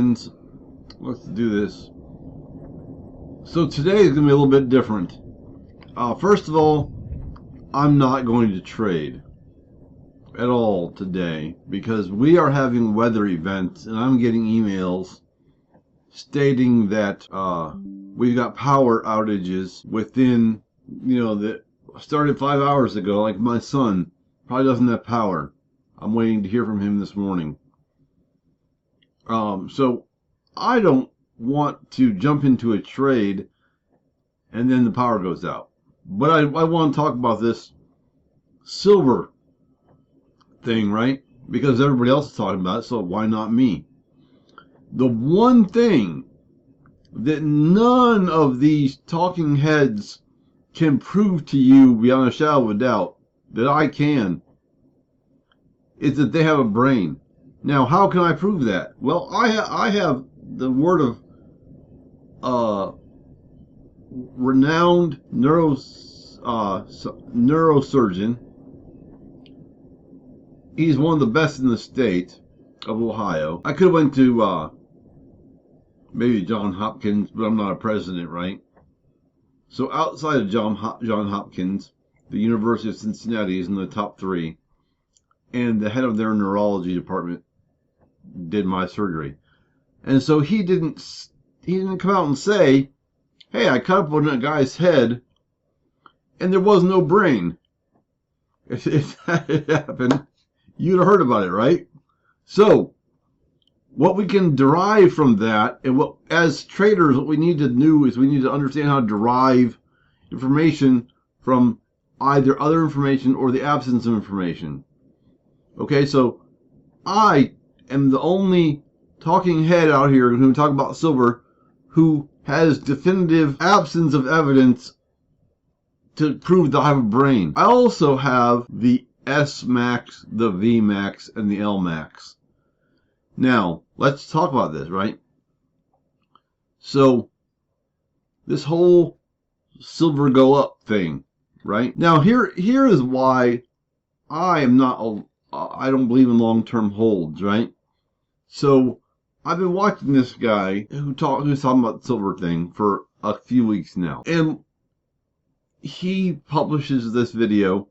friends. Let's do this. So today is going to be a little bit different. First of all, I'm not going to trade at all today because we are having weather events and I'm getting emails stating that we've got power outages within, that started 5 hours ago. Like my son probably doesn't have power. I'm waiting to hear from him this morning. So I don't want to jump into a trade and then the power goes out. But I want to talk about this silver thing, right? Because everybody else is talking about it, so why not me? The one thing that none of these talking heads can prove to you beyond a shadow of a doubt that I can is that they have a brain. Now, how can I prove that? Well, I have the word of renowned neurosurgeon. He's one of the best in the state of Ohio. I could have went to maybe John Hopkins, but I'm not a president, right? So outside of John Hopkins, the University of Cincinnati is in the top 3, and the head of their neurology department did my surgery. And so he didn't come out and say, hey, I cut up on a guy's head and there was no brain. If that had happened, you'd have heard about it, right? So what we can derive from that, and what as traders what we need to do is we need to understand how to derive information from either other information or the absence of information. Okay, so I am the only talking head out here who talk about silver who has definitive absence of evidence to prove that I have a brain. I also have the SMAX, the VMAX, and the LMAX. Now, let's talk about this, right? So, this whole silver go up thing, right? Now, here is why I am not I don't believe in long-term holds, right? So I've been watching this guy who's talking about the silver thing for a few weeks now, and he publishes this video,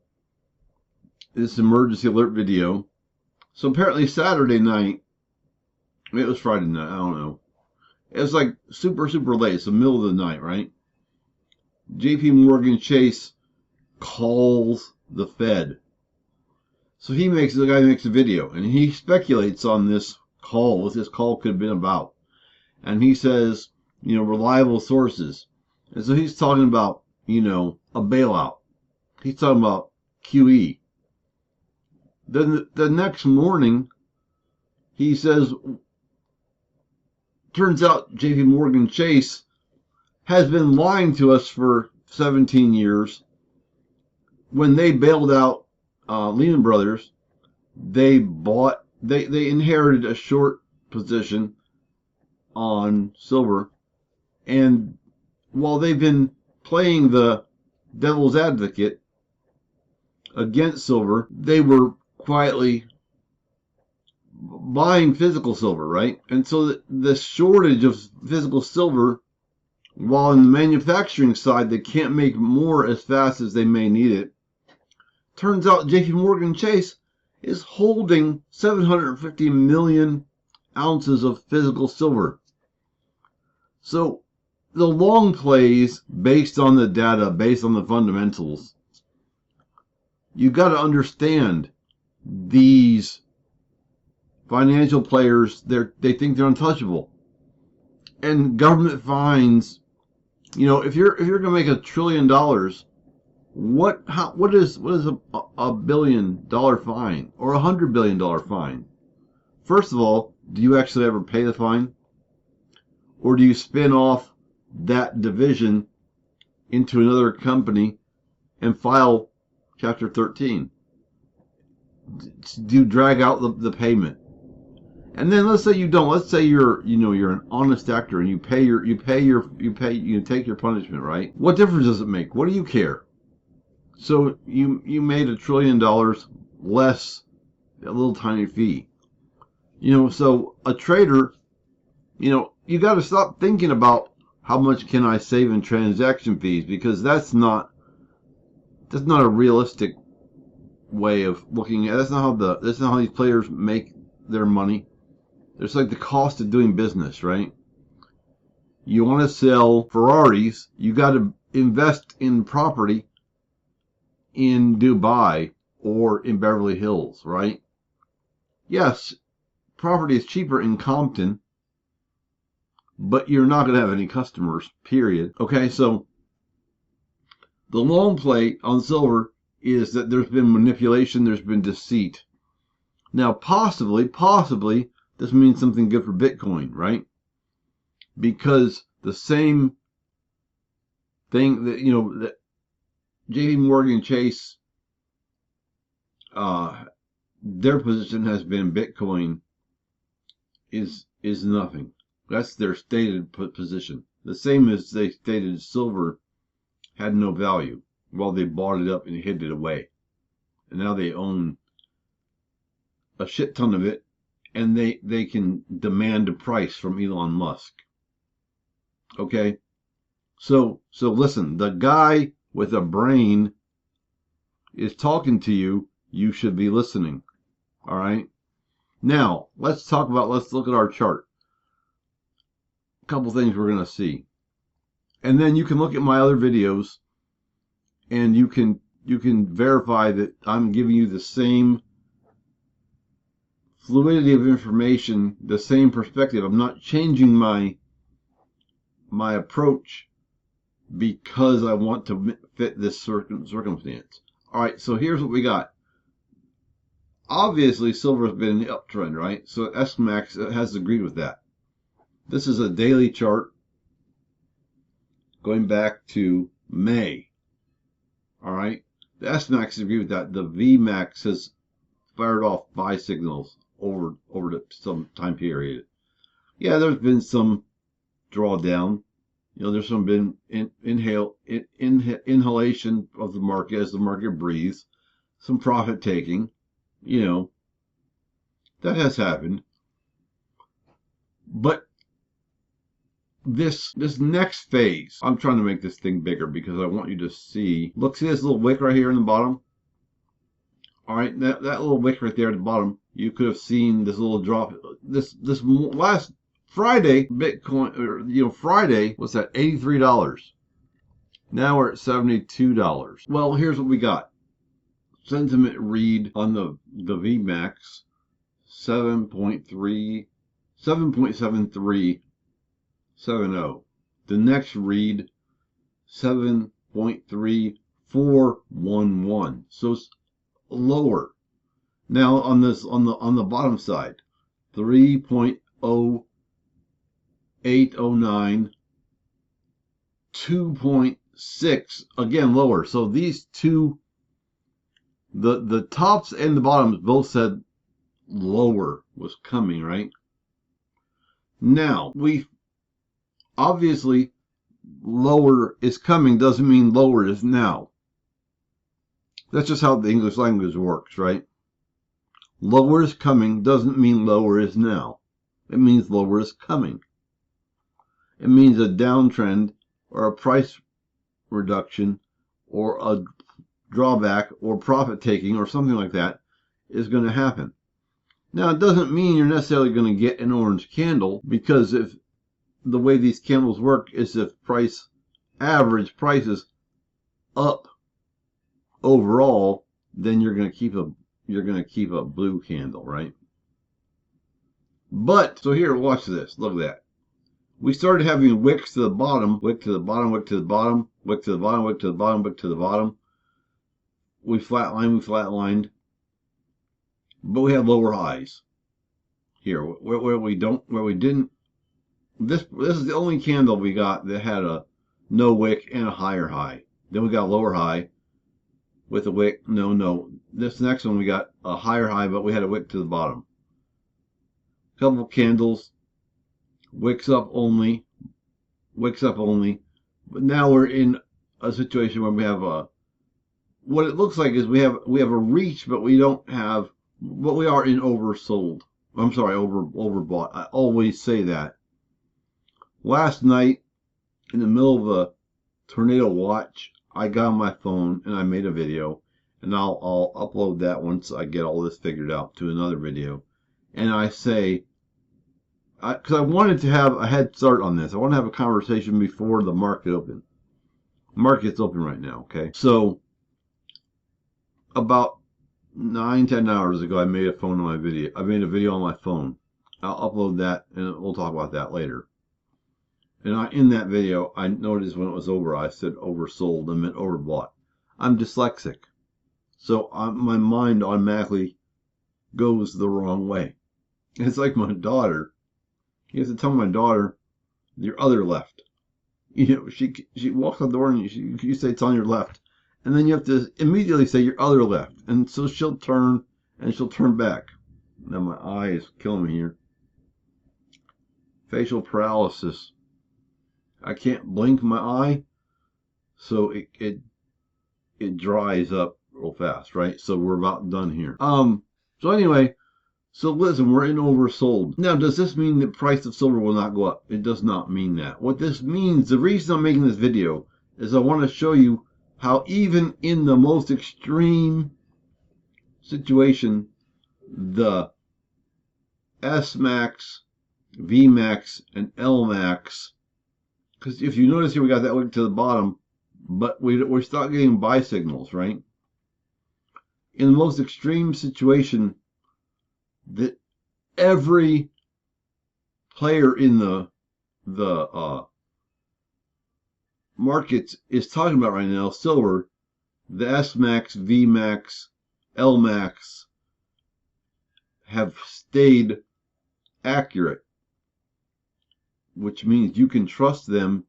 this emergency alert video. So apparently Saturday night, it was Friday night, I don't know. It was like super late. It's the middle of the night, right? JP Morgan Chase calls the Fed. So the guy makes a video, and he speculates on this call, what this call could have been about. And he says, reliable sources. And so he's talking about, a bailout. He's talking about QE. Then the next morning, he says, turns out JP Morgan Chase has been lying to us for 17 years. When they bailed out Lehman Brothers, they inherited a short position on silver, and while they've been playing the devil's advocate against silver, they were quietly buying physical silver, right? And so the shortage of physical silver, while in the manufacturing side they can't make more as fast as they may need it, turns out JP Morgan Chase is holding 750 million ounces of physical silver. So the long plays, based on the data, based on the fundamentals, you got to understand these financial players, they think they're untouchable. And government fines, if you're going to make $1 trillion, what is a $1 billion fine or $100 billion fine? First of all, do you actually ever pay the fine, or do you spin off that division into another company and file Chapter 13? Do you drag out the payment? And then let's say you don't. Let's say you're an honest actor and you take your punishment, right? What difference does it make? What do you care? So you made $1 trillion less a little tiny fee. So a trader You know, you got to stop thinking about how much can I save in transaction fees, because that's not a realistic way of looking at it. That's not how these players make their money. It's like the cost of doing business, right? You want to sell Ferraris, you got to invest in property in Dubai or in Beverly Hills, right? Yes, property is cheaper in Compton, but you're not going to have any customers, period. Okay, so the long play on silver is that there's been manipulation, there's been deceit. Now, possibly, this means something good for Bitcoin, right? Because the same thing that, you know, that JP Morgan Chase, their position has been Bitcoin is nothing. That's their stated position. The same as they stated silver had no value while they bought it up and hid it away. And now they own a shit ton of it, and they can demand a price from Elon Musk. Okay? So listen, the guy with a brain is talking to you. You should be listening. All right? Now, let's look at our chart. A couple things we're going to see. And then you can look at my other videos, and you can verify that I'm giving you the same fluidity of information, the same perspective. I'm not changing my approach because I want to fit this circumstance. All right, so here's what we got. Obviously, silver has been in the uptrend, right? So SMAX has agreed with that. This is a daily chart going back to May. All right, the SMAX agreed with that. The VMAX has fired off buy signals over some time period. Yeah, there's been some drawdown. You know, there's some been inhalation of the market as the market breathes, some profit taking. You know, that has happened. But this next phase, I'm trying to make this thing bigger because I want you to see. Look, see this little wick right here in the bottom? All right, that little wick right there at the bottom, you could have seen this little drop. This last Friday, Bitcoin, or, you know, Friday was at $83. Now we're at $72. Well, here's what we got. Sentiment read on the VMAX, 7.7370. The next read, 7.3411. So it's lower. Now on the bottom side, 3.0809, 2.6, again lower. So these two, the tops and the bottoms both said lower was coming, right? Now, we obviously, lower is coming doesn't mean lower is now. That's just how the English language works, right? Lower is coming doesn't mean lower is now. It means lower is coming. It means a downtrend or a price reduction or a drawback or profit taking or something like that is going to happen. Now, it doesn't mean you're necessarily going to get an orange candle, because if the way these candles work is if average prices up overall, then you're going to keep a blue candle, right? But so here, watch this. Look at that. We started having wicks to the bottom, wick to the bottom, wick to the bottom, wick to the bottom, wick to the bottom, wick to the bottom. We flatlined, but we had lower highs here where we didn't. This is the only candle we got that had a no wick and a higher high. Then we got a lower high with a wick. No. This next one we got a higher high, but we had a wick to the bottom. Couple candles, wicks up only. But now we're in a situation where we have what it looks like is we have a reach, but we don't have. But we are in oversold. I'm sorry, overbought. I always say that. Last night, in the middle of a tornado watch, I got on my phone and I made a video, and I'll upload that once I get all this figured out to another video. And I say, because I wanted to have a head start on this. I want to have a conversation before the market open. The market's open right now, okay? So about 9-10 hours ago, I made a video on my phone. I'll upload that and we'll talk about that later. And in that video, I noticed when it was over, I said oversold. I meant overbought. I'm dyslexic, so my mind automatically goes the wrong way. It's like my daughter. You have to tell my daughter your other left. You know, she walks out the door and you say it's on your left, and then you have to immediately say your other left, and so she'll turn and she'll turn back. Now my eye is killing me here. Facial paralysis. I can't blink my eye, so it dries up real fast, right? So we're about done here. So anyway, so listen, we're in oversold. Now, does this mean the price of silver will not go up? It does not mean that. What this means, the reason I'm making this video is I want to show you how even in the most extreme situation, the SMAX, VMAX, and LMAX, because if you notice here, we got that link to the bottom, but we're still getting buy signals, right? In the most extreme situation, that every player in the markets is talking about right now, silver, the SMAX, VMAX, LMAX have stayed accurate, which means you can trust them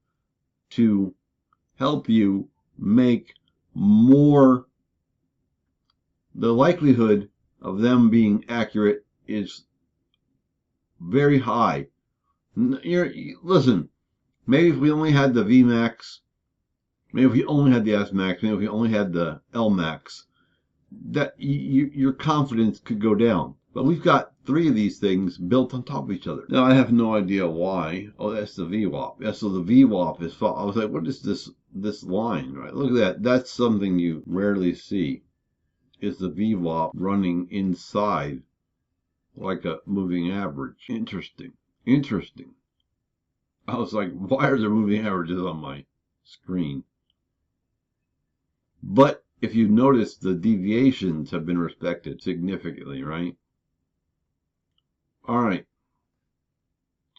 to help you make more. The likelihood of them being accurate is very high. Listen, maybe if we only had the VMAX, maybe if we only had the SMAX, maybe if we only had the LMAX, that your confidence could go down. But we've got 3 of these things built on top of each other. Now, I have no idea why. Oh, that's the VWAP. Yeah, so the VWAP is, I was like, what is this line, right? Look at that. That's something you rarely see, is the VWAP running inside like a moving average. Interesting. Interesting. I was like, why are there moving averages on my screen? But if you notice, the deviations have been respected significantly, right? All right.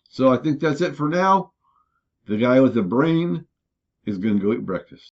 So I think that's it for now. The guy with the brain is going to go eat breakfast.